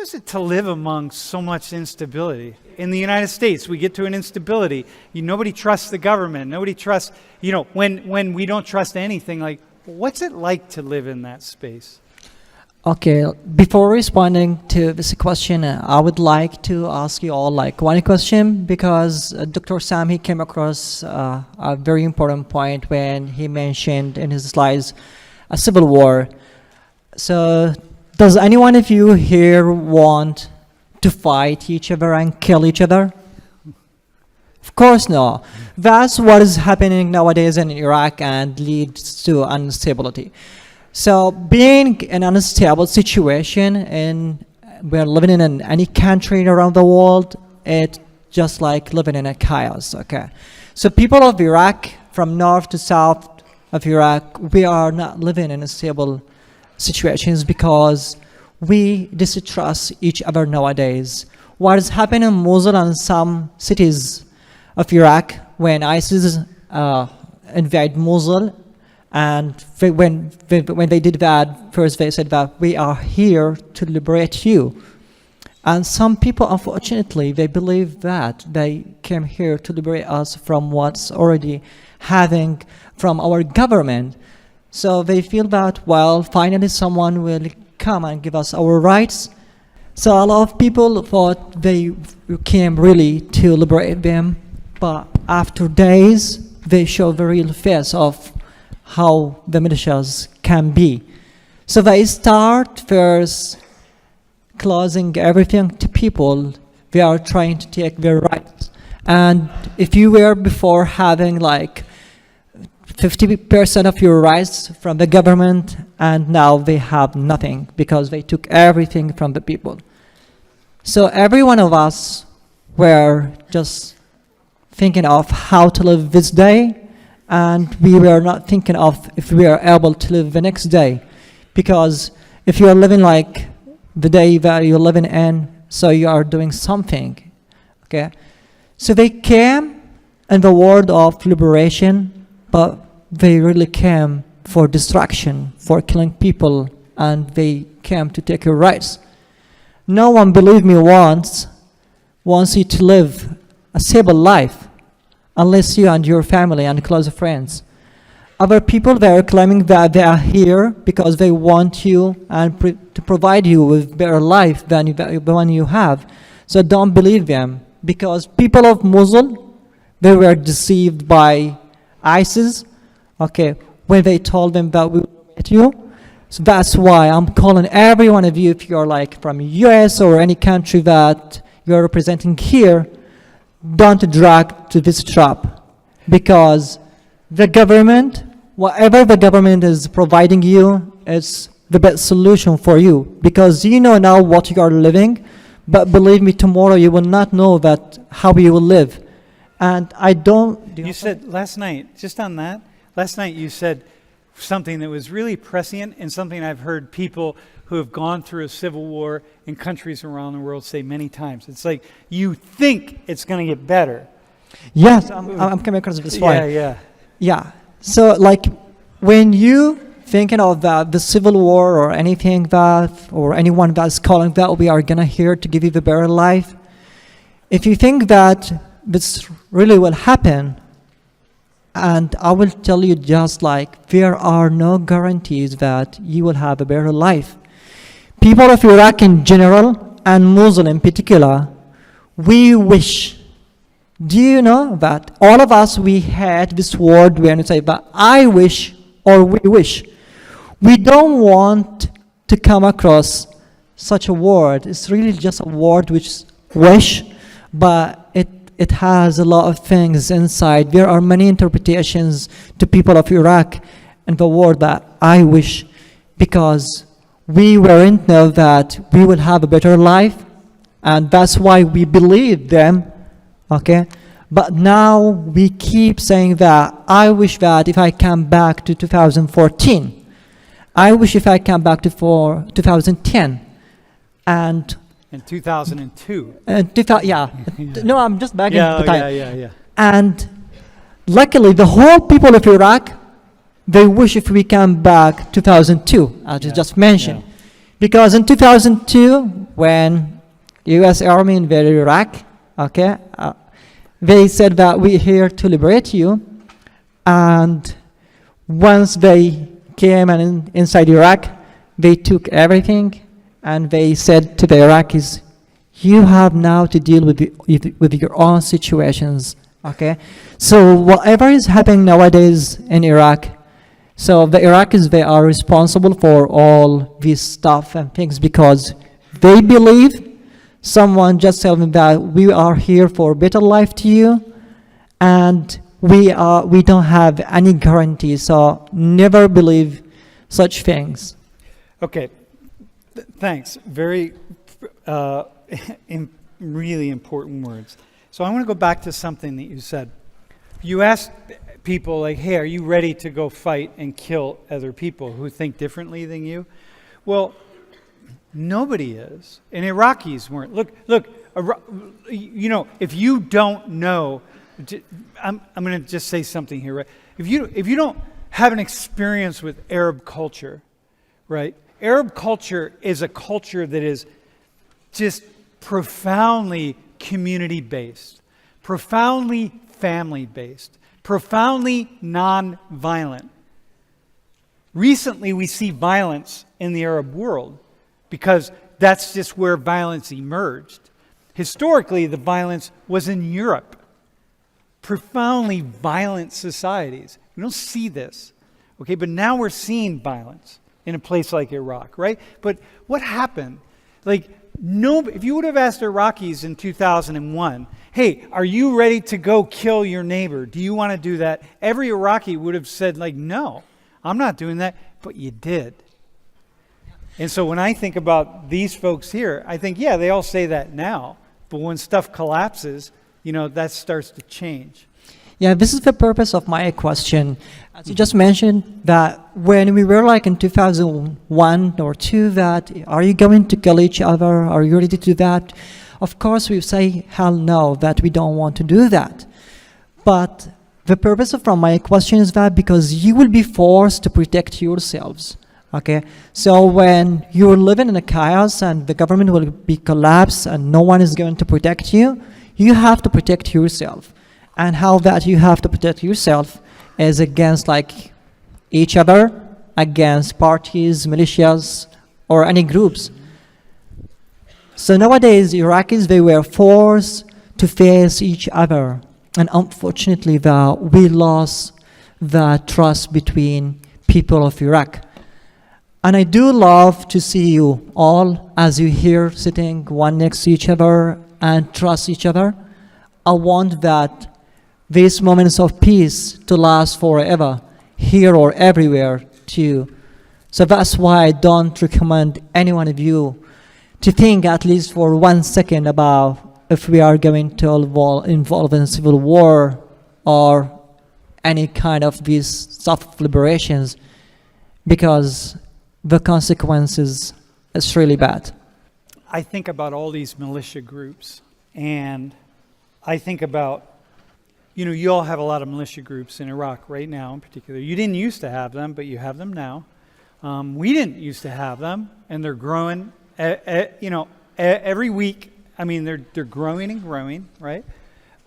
is it to live among so much instability? In the United States, we get to an instability. Nobody trusts the government. Nobody trusts, when we don't trust anything, like, what's it like to live in that space? Okay, before responding to this question, I would like to ask you all like one question, because Dr. Sam, he came across a very important point when he mentioned in his slides a civil war. So does anyone of you here want to fight each other and kill each other? Of course no. That's what is happening nowadays in Iraq and leads to instability. So being in an unstable situation, and we're living in any country around the world, it's just like living in a chaos, okay? So people of Iraq, from north to south of Iraq, we are not living in stable situations because we distrust each other nowadays. What is happening in Mosul and some cities of Iraq when ISIS invade Mosul, and when they did that, first they said that we are here to liberate you. And some people, unfortunately, they believe that they came here to liberate us from what's already having from our government. So they feel that, well, finally someone will come and give us our rights. So a lot of people thought they came really to liberate them, but after days, they show the real face of how the militias can be. So they start first closing everything to people. They are trying to take their rights. And if you were before having like 50% of your rights from the government, and now they have nothing because they took everything from the people. So every one of us were just thinking of how to live this day, and we were not thinking of if we are able to live the next day. Because if you are living like the day that you're living in, so you are doing something, okay? So they came in the world of liberation, but they really came for destruction, for killing people, and they came to take your rights. No one, believe me, wants you to live a stable life, unless you and your family and close friends. Other people, they are claiming that they are here because they want you and to provide you with better life than the one you have. So don't believe them, because people of Mosul, they were deceived by ISIS, okay, when they told them that we will get you. So that's why I'm calling every one of you, if you're like from US or any country that you're representing here, don't drag to this trap, because the government, whatever the government is providing you, is the best solution for you, because you know now what you are living, but believe me, tomorrow you will not know that how you will live. And I don't... You said last night, just on that, last night you said something that was really prescient, and something I've heard people who have gone through a civil war in countries around the world say many times. It's like, you think it's going to get better. Yes, I'm coming across this point. Yeah. So like when you thinking of the civil war or anything that, or anyone that's calling that we are going to here to give you the better life, if you think that this really will happen, and I will tell you just like, there are no guarantees that you will have a better life. People of Iraq in general, and Mosul in particular, we wish. Do you know that all of us, we had this word when we say, but I wish, or we wish. We don't want to come across such a word. It's really just a word which is wish, but it has a lot of things inside. There are many interpretations to people of Iraq and the word that I wish, because we weren't know that we will have a better life, and that's why we believe them, okay? But now we keep saying that I wish that if I come back to 2014, I wish if I come back to 2010, and in 2002. No, I'm just back in the time. Yeah. And luckily, the whole people of Iraq, they wish if we come back 2002, as you just mentioned. Because in 2002, when U.S. Army invaded Iraq, okay, they said that we're here to liberate you. And once they came and inside Iraq, they took everything and they said to the Iraqis, you have now to deal with your own situations, okay? So whatever is happening nowadays in Iraq, so the Iraqis, they are responsible for all this stuff and things because they believe someone just told them that we are here for a better life to you, and we don't have any guarantee, so never believe such things. Okay, thanks. Very really important words. So I want to go back to something that you said. You asked people like, hey, are you ready to go fight and kill other people who think differently than you? Well, nobody is. And Iraqis weren't. Look, you know, if you don't know, I'm going to just say something here, right? If you don't have an experience with Arab culture, right? Arab culture is a culture that is just profoundly community-based, profoundly family-based, profoundly non-violent. Recently, we see violence in the Arab world because that's just where violence emerged. Historically, the violence was in Europe. Profoundly violent societies. We don't see this, okay? But now we're seeing violence in a place like Iraq, right? But what happened? Like, if you would have asked Iraqis in 2001, hey, are you ready to go kill your neighbor? Do you want to do that? Every Iraqi would have said, like, no, I'm not doing that. But you did. And so when I think about these folks here, I think, yeah, they all say that now. But when stuff collapses, you know, that starts to change. Yeah, this is the purpose of my question. As you just mentioned, that when we were like in 2001 or 2, that are you going to kill each other? Are you ready to do that? Of course, we say, hell no, that we don't want to do that. But the purpose from my question is that because you will be forced to protect yourselves. Okay, so when you're living in a chaos and the government will be collapsed and no one is going to protect you, you have to protect yourself. And how that you have to protect yourself is against like each other, against parties, militias, or any groups. So nowadays, Iraqis, they were forced to face each other. And unfortunately, we lost the trust between people of Iraq. And I do love to see you all as you here sitting one next to each other and trust each other. I want that these moments of peace to last forever, here or everywhere too. So that's why I don't recommend any one of you to think at least for 1 second about if we are going to involve in civil war or any kind of these self-liberations, because the consequences is really bad. I think about all these militia groups, and I think about, you know, you all have a lot of militia groups in Iraq right now in particular. You didn't used to have them, but you have them now. We didn't used to have them, and they're growing, you know, every week. I mean, they're growing and growing, right?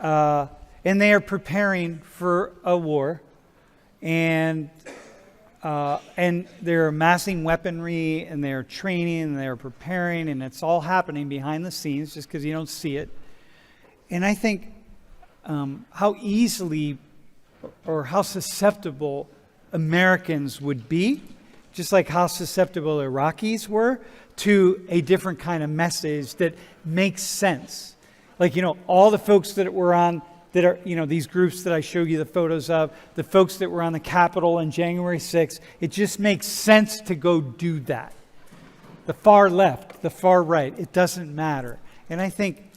And they are preparing for a war, and they're amassing weaponry, and they're training, and they're preparing, and it's all happening behind the scenes just because you don't see it. And I think how easily or how susceptible Americans would be, just like how susceptible Iraqis were, to a different kind of message that makes sense. Like, you know, all the folks that were on, that are, you know, these groups that I showed you the photos of, the folks that were on the Capitol on January 6th, it just makes sense to go do that. The far left, the far right, it doesn't matter. And I think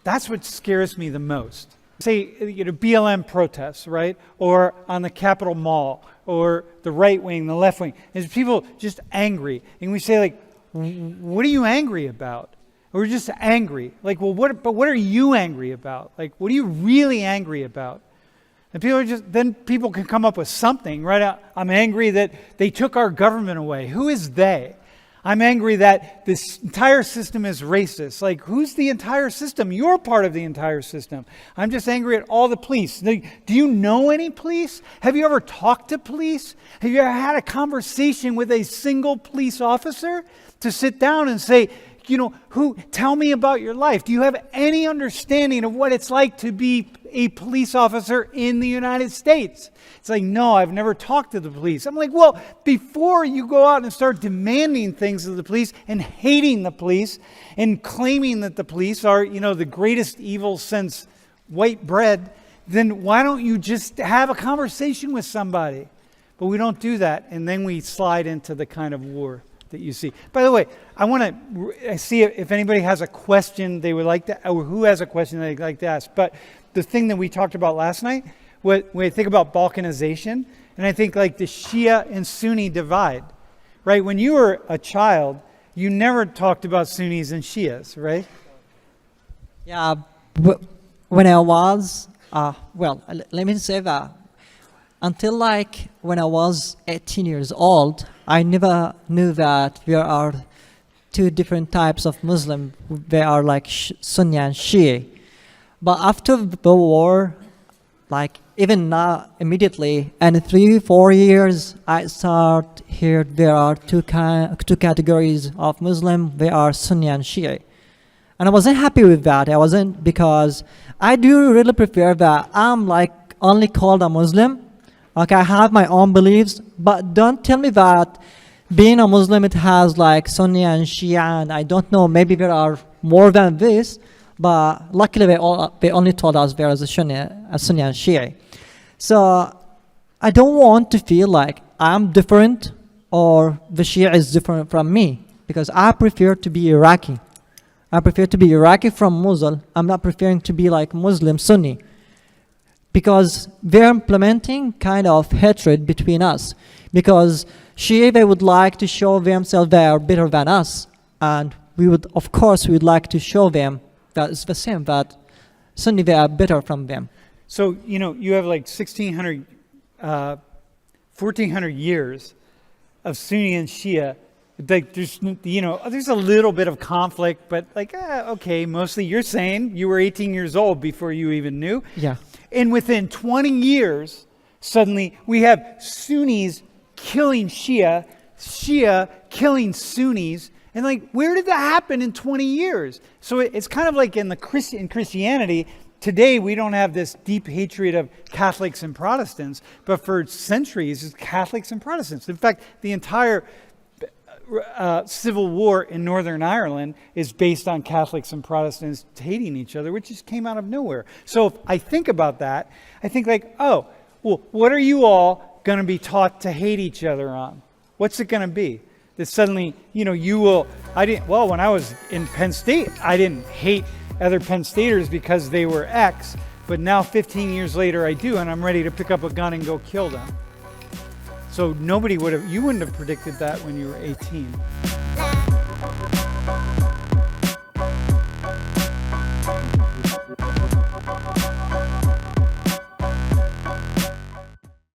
that's what scares me the most. Say, you know, BLM protests, right? Or on the Capitol Mall, or the right wing, the left wing. There's people just angry. And we say, like, what are you angry about? We're just angry. Like, well, what are you angry about? Like, what are you really angry about? And people are then people can come up with something, right? I'm angry that they took our government away. Who is they? I'm angry that this entire system is racist. Like, who's the entire system? You're part of the entire system. I'm just angry at all the police. Do you know any police? Have you ever talked to police? Have you ever had a conversation with a single police officer to sit down and say, tell me about your life. Do you have any understanding of what it's like to be a police officer in the United States? It's like, no, I've never talked to the police. I'm like, well, before you go out and start demanding things of the police and hating the police and claiming that the police are, the greatest evil since white bread, then why don't you just have a conversation with somebody? But we don't do that, and then we slide into the kind of war that you see. By the way, I want to see if anybody has a question they would like to, or who has a question they'd like to ask. But the thing that we talked about last night, when I think about balkanization, and I think like the Shia and Sunni divide, right? When you were a child, you never talked about Sunnis and Shias, right? Yeah, when I was, let me say that until when I was 18 years old, I never knew that there are two different types of Muslim. They are Sunni and Shia. But after the war, even now, immediately, and 3-4 years, I start here. There are two categories of Muslim. They are Sunni and Shia, and I wasn't happy with that. I wasn't, because I do really prefer that I'm only called a Muslim. Okay, I have my own beliefs, but don't tell me that being a Muslim it has Sunni and Shia, and I don't know. Maybe there are more than this. But luckily, they only told us there is a Sunni and Shia. So I don't want to feel like I'm different or the Shia is different from me, because I prefer to be Iraqi. I prefer to be Iraqi from Mosul. I'm not preferring to be Muslim Sunni, because they're implementing kind of hatred between us. Because Shia, they would like to show themselves they are better than us, and we would like to show them that it's the same, that Sunni, they are better from them. So, you have 1,600, 1,400 years of Sunni and Shia. There's a little bit of conflict, but okay, mostly you're saying you were 18 years old before you even knew. Yeah. And within 20 years, suddenly we have Sunnis killing Shia, Shia killing Sunnis. And where did that happen in 20 years? So it's kind of in Christianity, today we don't have this deep hatred of Catholics and Protestants, but for centuries it's Catholics and Protestants. In fact, the entire civil war in Northern Ireland is based on Catholics and Protestants hating each other, which just came out of nowhere. So if I think about that, I think what are you all going to be taught to hate each other on? What's it going to be? That suddenly, when I was in Penn State, I didn't hate other Penn Staters because they were X, but now 15 years later I do, and I'm ready to pick up a gun and go kill them. So you wouldn't have predicted that when you were 18.